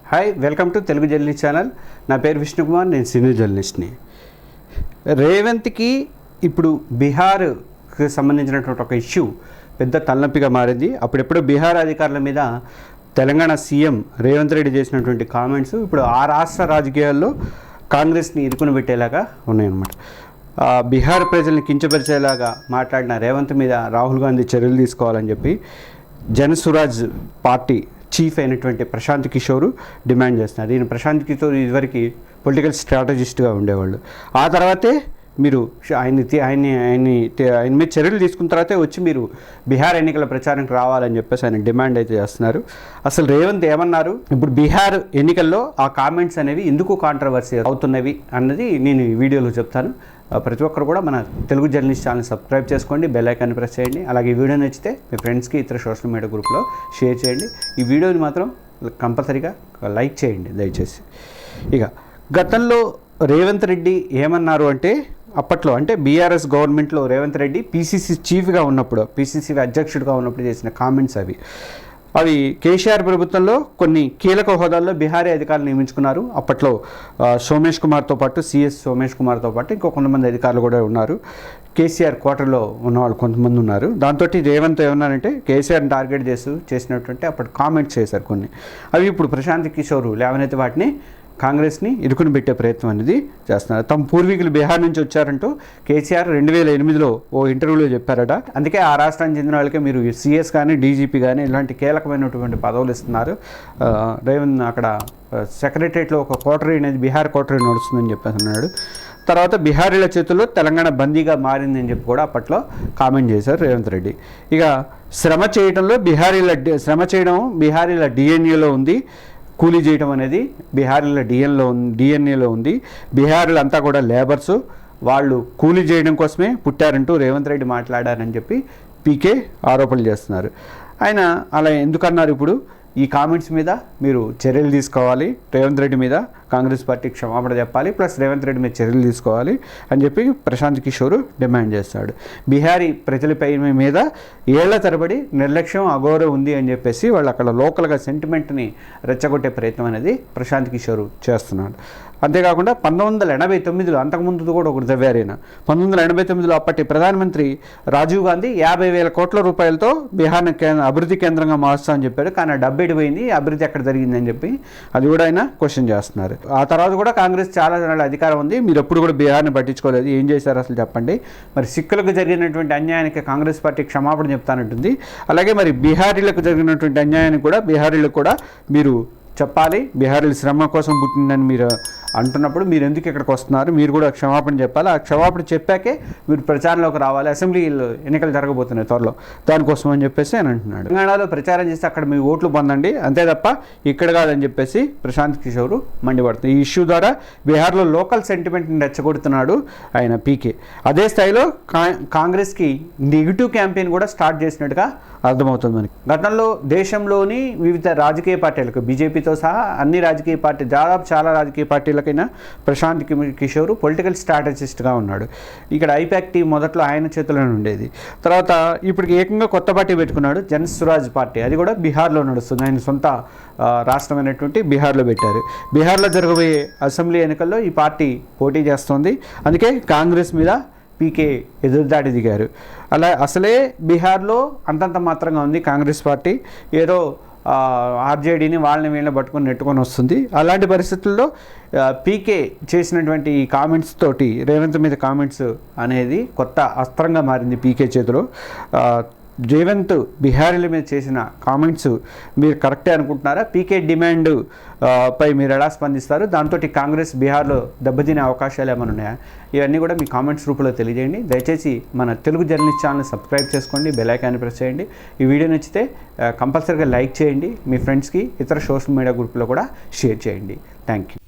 Hi, welcome to Telugu journalist channel. నా పేరు విష్ణుకుమార్, నేను సీనియర్ జర్నలిస్ట్ని. రేవంత్కి ఇప్పుడు బీహార్కి సంబంధించినటువంటి ఒక ఇష్యూ పెద్ద తలనొప్పిగా మారింది. అప్పుడెప్పుడో బీహార్ అధికారుల మీద తెలంగాణ సీఎం రేవంత్ రెడ్డి చేసినటువంటి కామెంట్స్ ఇప్పుడు ఆ రాష్ట్ర రాజకీయాల్లో కాంగ్రెస్ని ఇరుకుని పెట్టేలాగా ఉన్నాయన్నమాట. బీహార్ ప్రజల్ని కించపరిచేలాగా మాట్లాడిన రేవంత్ మీద రాహుల్ గాంధీ చర్యలు తీసుకోవాలని చెప్పి జనసురాజ్ పార్టీ చీఫ్ అయినటువంటి ప్రశాంత్ కిషోర్ డిమాండ్ చేస్తున్నారు. ఈయన ప్రశాంత్ కిషోర్ ఇదివరకు పొలిటికల్ స్ట్రాటజిస్ట్గా ఉండేవాళ్ళు. ఆ తర్వాతే మీరు ఆయన మీద చర్యలు తీసుకున్న తర్వాతే వచ్చి మీరు బీహార్ ఎన్నికల ప్రచారానికి రావాలని చెప్పేసి ఆయన డిమాండ్ అయితే చేస్తున్నారు. అసలు రేవంత్ ఏమన్నారు, ఇప్పుడు బీహార్ ఎన్నికల్లో ఆ కామెంట్స్ అనేవి ఎందుకు కాంట్రవర్సీ అవుతున్నవి అన్నది నేను ఈ వీడియోలో చెప్తాను. ప్రతి ఒక్కరు కూడా మన తెలుగు జర్నలిస్ట్ ఛానల్ సబ్స్క్రైబ్ చేసుకోండి, బెల్ ఐకాన్ని ప్రెస్ చేయండి. అలాగే ఈ వీడియో నచ్చితే మీ ఫ్రెండ్స్కి ఇతర సోషల్ మీడియా గ్రూప్లో షేర్ చేయండి. ఈ వీడియోని మాత్రం కంపల్సరీగా లైక్ చేయండి దయచేసి. ఇక గతంలో రేవంత్ రెడ్డి ఏమన్నారు అంటే, అప్పట్లో అంటే బీఆర్ఎస్ గవర్నమెంట్లో రేవంత్ రెడ్డి పీసీసీ చీఫ్గా ఉన్నప్పుడు, పీసీసీ అధ్యక్షుడిగా ఉన్నప్పుడు చేసిన కామెంట్స్ అవి కేసీఆర్ ప్రభుత్వంలో కొన్ని కీలక హోదాల్లో బీహారీ అధికారులు నియమించుకున్నారు. అప్పట్లో సోమేష్ కుమార్తో పాటు సిఎస్ సోమేష్ కుమార్తో పాటు ఇంకో కొంతమంది అధికారులు కూడా ఉన్నారు. కేసీఆర్ క్వార్టర్లో ఉన్నవాళ్ళు కొంతమంది ఉన్నారు. దాంతో రేవంత్ ఏమన్నారంటే కేసీఆర్ని టార్గెట్ చేసినటువంటి అప్పటి కామెంట్స్ చేశారు కొన్ని. అవి ఇప్పుడు ప్రశాంత్ కిషోర్ లేవనైతే వాటిని కాంగ్రెస్ని ఇరుకుని పెట్టే ప్రయత్నం అనేది చేస్తున్నారు. తమ పూర్వీకులు బీహార్ నుంచి వచ్చారంటూ కేసీఆర్ 2008లో ఓ ఇంటర్వ్యూలో చెప్పారట. అందుకే ఆ రాష్ట్రానికి చెందిన వాళ్ళకే మీరు సిఎస్ కానీ డీజీపీ కానీ ఇలాంటి కీలకమైనటువంటి పదవులు ఇస్తున్నారు. రేవంత్ అక్కడ సెక్రటరియట్లో ఒక కోటరీ అనేది బీహార్ కోటరీ నడుస్తుందని చెప్పేసి అన్నాడు. తర్వాత బీహారీల చేతుల్లో తెలంగాణ బందీగా మారిందని చెప్పి కూడా అప్పట్లో కామెంట్ చేశారు రేవంత్ రెడ్డి. ఇక శ్రమ చేయడం బీహారీల డిఎన్ఏలో ఉంది, కూలీ చేయడం అనేది బీహారీల డిఎన్ఏలో ఉంది. బీహారీలు అంతా కూడా లేబర్సు, వాళ్ళు కూలీ చేయడం కోసమే పుట్టారంటూ రేవంత్ రెడ్డి మాట్లాడారని చెప్పి పీకే ఆరోపణలు చేస్తున్నారు. ఆయన అలా ఎందుకన్నారు, ఇప్పుడు ఈ కామెంట్స్ మీద మీరు చర్యలు తీసుకోవాలి, రేవంత్ రెడ్డి మీద కాంగ్రెస్ పార్టీ క్షమాపణ చెప్పాలి, ప్లస్ రేవంత్ రెడ్డి మీద చర్యలు తీసుకోవాలి అని చెప్పి ప్రశాంత్ కిషోర్ డిమాండ్ చేస్తాడు. బీహారీ ప్రజలపై మీద ఏళ్ల తరబడి నిర్లక్ష్యం అఘోర ఉంది అని చెప్పేసి వాళ్ళు అక్కడ లోకల్గా సెంటిమెంట్ని రెచ్చగొట్టే ప్రయత్నం అనేది ప్రశాంత్ కిషోర్ చేస్తున్నాడు. అంతేకాకుండా 1989లో అంతకుముందు కూడా ఒకటి చదివారైన 1989లో అప్పటి ప్రధానమంత్రి రాజీవ్ గాంధీ 50,000 కోట్ల రూపాయలతో బీహార్ని అభివృద్ధి కేంద్రంగా మారుస్తామని చెప్పాడు. కానీ ఆ డబ్బు ఎడిపోయింది, అభివృద్ధి ఎక్కడ జరిగిందని చెప్పి అది కూడా ఆయన క్వశ్చన్ చేస్తున్నారు. ఆ తర్వాత కూడా కాంగ్రెస్ చాలా జనాల అధికారం ఉంది, మీరు ఎప్పుడు కూడా బీహార్ని పట్టించుకోలేదు, ఏం చేశారు అసలు చెప్పండి. మరి సిక్కులకు జరిగినటువంటి అన్యాయానికి కాంగ్రెస్ పార్టీ క్షమాపణ చెప్తానంటుంది. అలాగే మరి బీహారీలకు జరిగినటువంటి అన్యాయానికి కూడా బీహారీలకు కూడా మీరు చెప్పాలి. బీహారీలు శ్రమ కోసం పుట్టిందని మీరు అంటున్నప్పుడు మీరు ఎందుకు ఇక్కడికి వస్తున్నారు, మీరు కూడా క్షమాపణ చెప్పాలి. ఆ క్షమాపణ చెప్పాకే మీరు ప్రచారంలోకి రావాలి. అసెంబ్లీ ఎన్నికలు జరగబోతున్నాయి త్వరలో, దానికోసం అని చెప్పేసి ఆయన అంటున్నాడు. తెలంగాణలో ప్రచారం చేస్తే అక్కడ మీ ఓట్లు పొందండి, అంతే తప్ప ఇక్కడ కాదని చెప్పేసి ప్రశాంత్ కిషోర్ మండిపడుతుంది. ఈ ఇష్యూ ద్వారా బీహార్లో లోకల్ సెంటిమెంట్ని రెచ్చగొడుతున్నాడు ఆయన పీకే. అదే స్థాయిలో కాంగ్రెస్కి నెగిటివ్ క్యాంపెయిన్ కూడా స్టార్ట్ చేసినట్టుగా అర్థమవుతుంది మనకి. గతంలో దేశంలోని వివిధ రాజకీయ పార్టీలకు, బీజేపీతో సహా అన్ని రాజకీయ దాదాపు చాలా రాజకీయ పార్టీలకైనా ప్రశాంత్ కిషోర్ పొలిటికల్ స్ట్రాటజిస్ట్గా ఉన్నాడు. ఇక్కడ ఐపాక్ టీం మొదట్లో ఆయన చేతిలోనే ఉండేది. తర్వాత ఇప్పుడు ఏకంగా కొత్త పార్టీ పెట్టుకున్నాడు, జనసురాజ్ పార్టీ. అది కూడా బీహార్లో నడుస్తుంది. ఆయన సొంత రాష్ట్రమైనటువంటి బీహార్లో పెట్టారు. బీహార్లో జరగబోయే అసెంబ్లీ ఎన్నికల్లో ఈ పార్టీ పోటీ చేస్తుంది. అందుకే కాంగ్రెస్ మీద పీకే ఎదురుదాడి దిగారు. అసలే బీహార్లో అంతంత మాత్రంగా ఉంది కాంగ్రెస్ పార్టీ, ఏదో ఆర్జేడీని వాళ్ళని వీళ్ళని పట్టుకొని నెట్టుకొని వస్తుంది. అలాంటి పరిస్థితుల్లో పీకే చేసినటువంటి ఈ కామెంట్స్ తోటి రేవంత్ మీద కామెంట్స్ అనేది కొత్త అస్త్రంగా మారింది పీకే చేతిలో. రేవంత్ బీహారీల మీద చేసిన కామెంట్స్ మీరు కరెక్టే అనుకుంటున్నారా? పీకే డిమాండ్ పై మీరు ఎలా స్పందిస్తారు? దాంతో కాంగ్రెస్ బీహార్లో దెబ్బతినే అవకాశాలు ఏమైనా ఉన్నాయా? ఇవన్నీ కూడా మీ కామెంట్స్ రూపంలో తెలియజేయండి. దయచేసి మన తెలుగు జర్నలిస్ట్ ఛానల్ సబ్స్క్రైబ్ చేసుకోండి, బెల్ ఐకాన్ని ప్రెస్ చేయండి. ఈ వీడియో నచ్చితే కంపల్సరీగా లైక్ చేయండి, మీ ఫ్రెండ్స్కి ఇతర సోషల్ మీడియా గ్రూప్లో కూడా షేర్ చేయండి. Thank you.